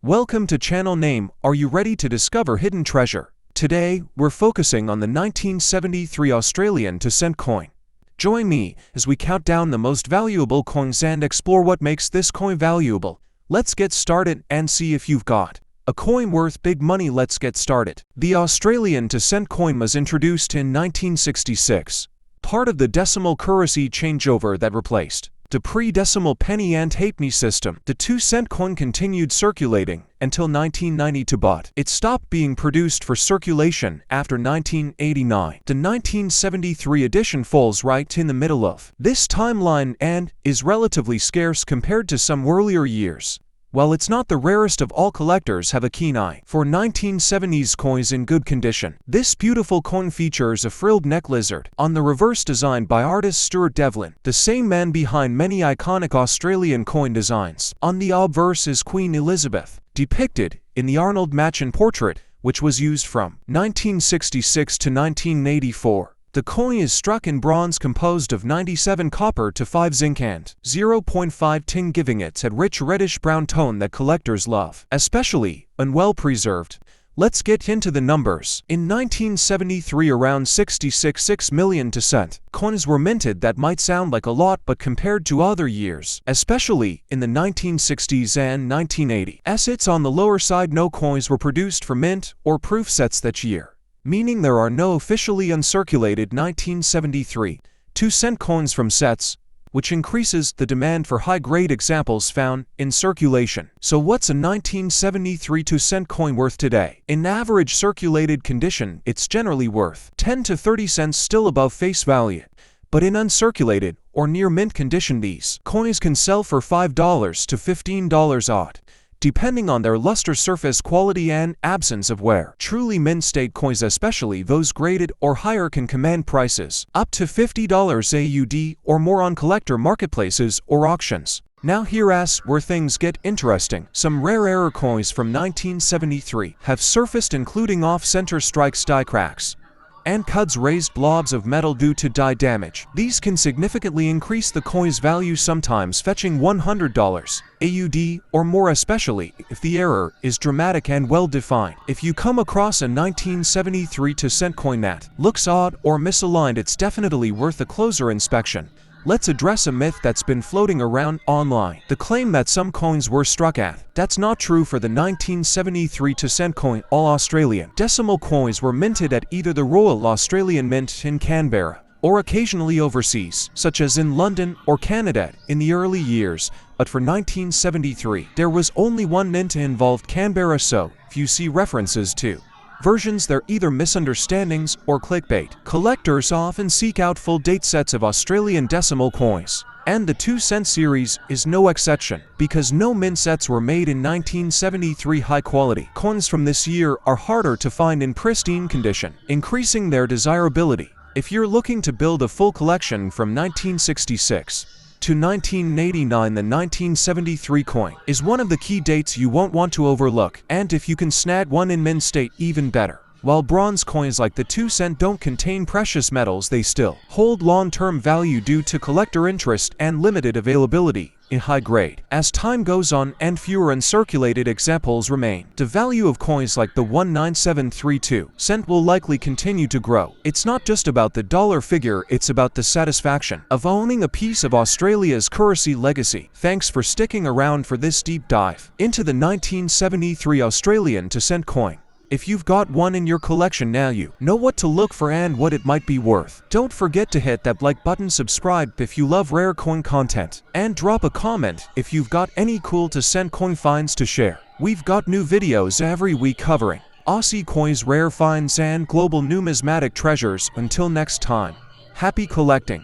Welcome to channel name. Are you ready to discover hidden treasure? Today, we're focusing on the 1973 Australian to-cent coin. Join me as we count down the most valuable coins and explore what makes this coin valuable. Let's get started and see if you've got a coin worth big money. Let's get started. The Australian to-cent coin was introduced in 1966, part of the decimal currency changeover that replaced the pre-decimal penny and halfpenny system. The 2-cent coin continued circulating until 1992, but it stopped being produced for circulation after 1989. The 1973 edition falls right in the middle of this timeline and is relatively scarce compared to some earlier years. While it's not the rarest of all, collectors have a keen eye for 1970s coins in good condition. This beautiful coin features a frilled neck lizard on the reverse, designed by artist Stuart Devlin, the same man behind many iconic Australian coin designs. On the obverse is Queen Elizabeth, depicted in the Arnold Machen portrait, which was used from 1966 to 1984. The coin is struck in bronze composed of 97 copper to 5 zinc and 0.5 tin, giving it a rich reddish-brown tone that collectors love, especially when well preserved. Let's get into the numbers. In 1973, around 66 million to-cent coins were minted. That might sound like a lot, but compared to other years, especially in the 1960s and 1980s, it's on the lower side. No coins were produced for mint or proof sets that year, meaning there are no officially uncirculated 1973 2-cent coins from sets, which increases the demand for high-grade examples found in circulation. So what's a 1973 2-cent coin worth today? In average circulated condition, it's generally worth 10 to 30 cents, still above face value. But in uncirculated or near mint condition, these coins can sell for $5 to $15 odd, depending on their luster, surface quality, and absence of wear. Truly mint state coins, especially those graded or higher, can command prices up to $50 AUD or more on collector marketplaces or auctions. Now here's where things get interesting. Some rare coins from 1973 have surfaced, including off-center strikes, die cracks, and cuts, raised blobs of metal due to die damage. These can significantly increase the coin's value, sometimes fetching $100 AUD or more, especially if the error is dramatic and well defined. If you come across a 1973 2-cent coin that looks odd or misaligned, it's definitely worth a closer inspection. Let's address a myth that's been floating around online: the claim that some coins were struck at. That's not true for the 1973 2-cent coin. All Australian decimal coins were minted at either the Royal Australian Mint in Canberra or occasionally overseas, such as in London or Canada in the early years. But for 1973, there was only one mint involved, Canberra, so if you see references to versions, they're either misunderstandings or clickbait. Collectors often seek out full date sets of Australian decimal coins, and the 2-cent series is no exception, because no mint sets were made in 1973. High quality coins from this year are harder to find in pristine condition, increasing their desirability. If you're looking to build a full collection from 1966 to 1989, the 1973 coin is one of the key dates you won't want to overlook, and if you can snag one in mint state, even better. While bronze coins like the 2-cent don't contain precious metals, they still hold long-term value due to collector interest and limited availability in high grade. As time goes on and fewer uncirculated examples remain, the value of coins like the 19732 cent will likely continue to grow. It's not just about the dollar figure, it's about the satisfaction of owning a piece of Australia's currency legacy. Thanks for sticking around for this deep dive into the 1973 Australian to-cent coin. If you've got one in your collection now, you know what to look for and what it might be worth. Don't forget to hit that like button, subscribe if you love rare coin content, and drop a comment if you've got any cool to-cent coin finds to share. We've got new videos every week covering Aussie coins, rare finds, and global numismatic treasures. Until next time, happy collecting!